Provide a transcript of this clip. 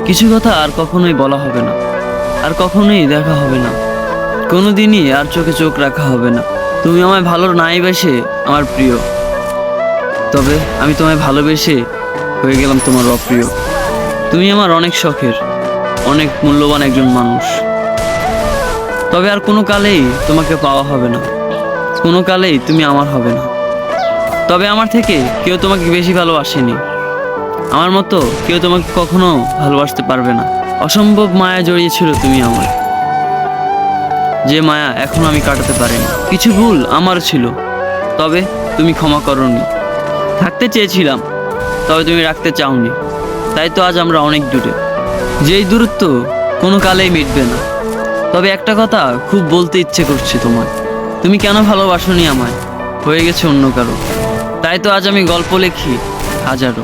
কিছু কথা আর কখনোই বলা হবে না, আর কখনোই দেখা হবে না, কোনোদিনই আর চোখে চোখ রাখা হবে না। তুমি আমায় ভালো নাই বেসে আমার প্রিয়, তবে আমি তোমায় ভালোবেসে হয়ে গেলাম তোমার অপ্রিয়। তুমি আমার অনেক শখের, অনেক মূল্যবান একজন মানুষ, তবে আর কোনো কালেই তোমাকে পাওয়া হবে না, কোনো কালেই তুমি আমার হবে না। তবে আমার থেকে কেউ তোমাকে বেশি ভালোবাসেনি, আমার মতো কেউ তোমাকে কখনো ভালোবাসতে পারবে না। অসম্ভব মায়া জড়িয়েছিল তুমি আমার, যে মায়া এখনো আমি কাটাতে পারিনি। কিছু ভুল আমার ছিল, তবে তুমি ক্ষমা করনি। থাকতে চেয়েছিলাম, তবে তুমি রাখতে চাওনি। তাই তো আজ আমরা অনেক দূরে, যেই দূরত্ব কোনো কালেই মিটবে না। তবে একটা কথা খুব বলতে ইচ্ছে করছে তোমায়, তুমি কেন ভালোবাসোনি আমায়, হয়ে গেছে অন্য কারো। তাই তো আজ আমি গল্প লিখি হাজারো।